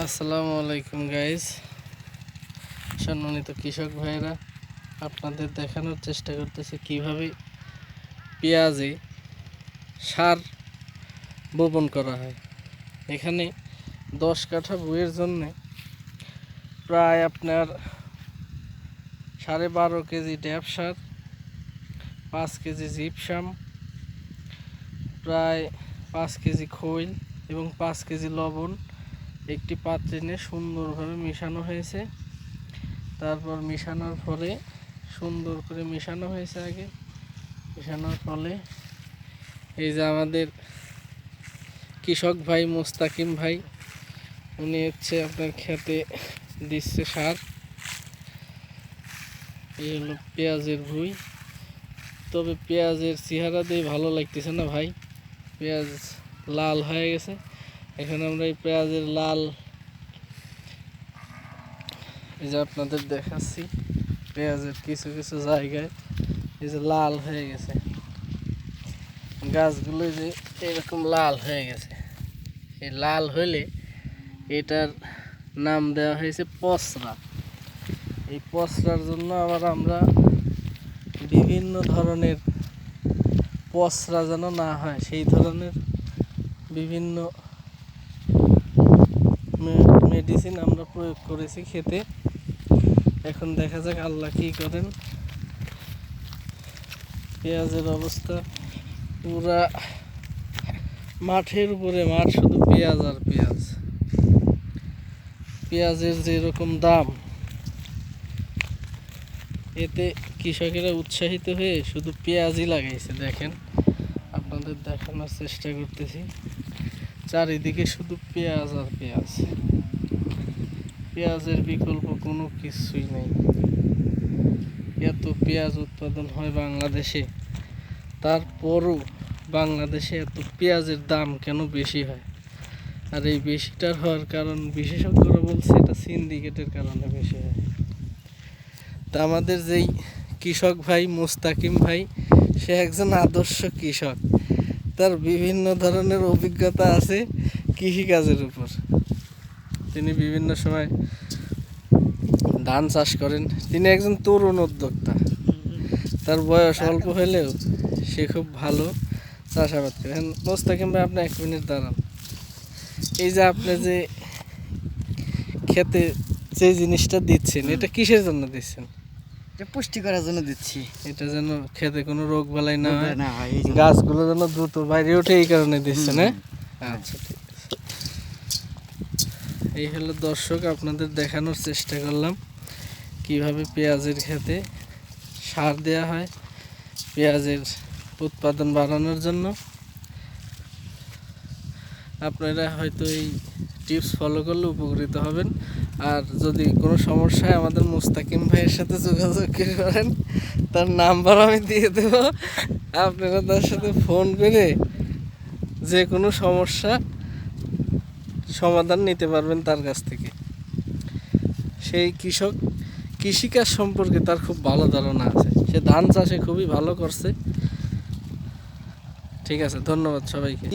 আসসালামু আলাইকুম গাইস, সম্মানিত কৃষক ভাইরা, আপনাদের দেখানোর চেষ্টা করতেছি কিভাবে পেঁয়াজে সার বপন করা হয়। এখানে 10 কাঠা বইয়ের জন্য প্রায় আপনার 12.5 কেজি ড্যাপ সার, 5 কেজি জিপসাম, প্রায় 5 কেজি খৈল এবং 5 কেজি লবণ একটি পাত্রে নিয়ে সুন্দরভাবে মেশানো হয়েছে। তারপর মেশানোর ফলে সুন্দর করে মেশানো হয়েছে। আগে মেশানোর ফলে এই যে আমাদের কৃষক ভাই মোস্তাকিম ভাই, উনি হচ্ছে আপনার খেতে দিচ্ছে সার। এই হলো পেঁয়াজের ভুঁই। তবে পেঁয়াজের চেহারা দিয়ে ভালো লাগতেছে না ভাই, পেঁয়াজ লাল হয়ে গেছে। এখানে আমরা এই পেঁয়াজের লাল, এই যে আপনাদের দেখাচ্ছি, পেঁয়াজের কিছু কিছু জায়গায় এই যে লাল হয়ে গেছে, গাছগুলো যে এরকম লাল হয়ে গেছে। এই লাল হলে এটার নাম দেওয়া হয়েছে পচরা। এই পচরার জন্য আবার আমরা বিভিন্ন ধরনের, পচরা যেন না হয় সেই ধরনের বিভিন্ন মেডিসিন আমরা প্রয়োগ করেছি খেতে। এখন দেখা যাক আল্লাহ কি করেন। পেঁয়াজের অবস্থা পুরা মাঠের উপরে মাঠ, শুধু পেঁয়াজ আর পেঁয়াজ। পেঁয়াজের যেরকম দাম, এতে কৃষকেরা উৎসাহিত হয়ে শুধু পেঁয়াজই লাগাইছে। দেখেন, আপনাদের দেখানোর চেষ্টা করতেছি, চারিদিকে শুধু পেঁয়াজ আর পেঁয়াজ। পেঁয়াজের বিকল্প কোনো কিছুই নেই। এত পেঁয়াজ উৎপাদন হয় বাংলাদেশে, তারপরও বাংলাদেশে এত পেঁয়াজের দাম কেন বেশি হয়? আর এই বেশিটার হওয়ার কারণ বিশেষজ্ঞরা বলছে এটা সিন্ডিকেটের কারণে বেশি হয়। তা আমাদের যেই কৃষক ভাই মোস্তাকিম ভাই, সে একজন আদর্শ কৃষক। তার বিভিন্ন ধরনের অভিজ্ঞতা আছে কৃষিকাজের উপর। তিনি বিভিন্ন সময় ধান চাষ করেন। তিনি একজন তরুণ উদ্যোক্তা। তার বয়স অল্প হলেও সে খুব ভালো চাষাবাদ করে। মোস্তাকিম ভাই, আপনি 1 মিনিট দাঁড়ান। এই যে আপনি যে খেতে যে জিনিসটা দিচ্ছেন, এটা কিসের জন্য দিচ্ছেন? পুষ্টি করার জন্য দিচ্ছি। এটা যেন খেতে কোনো রোগ বালাই না হয়, গাছগুলো যেন দ্রুত বাইরে ওঠে, এই কারণে দিচ্ছেন। আচ্ছা, ঠিক আছে। এই হলো দর্শক, আপনাদের দেখানোর চেষ্টা করলাম কিভাবে পেঁয়াজের খেতে সার দেওয়া হয় পেঁয়াজের উৎপাদন বাড়ানোর জন্য। আপনারা হয়তো এই টিপস ফলো করলে উপকৃত হবেন। আর যদি কোনো সমস্যা হয় আমাদের মোস্তাকিম ভাইয়ের সাথে যোগাযোগ করেন, তার নাম্বার আমি দিয়ে দেব। আপনারা তার সাথে ফোন করে যে কোনো সমস্যা সমাধান নিতে পারবেন তার কাছ থেকে। সেই কৃষিকাজ সম্পর্কে তার খুব ভালো ধারণা আছে। সে ধান চাষে খুবই ভালো করছে। ঠিক আছে, ধন্যবাদ সবাইকে।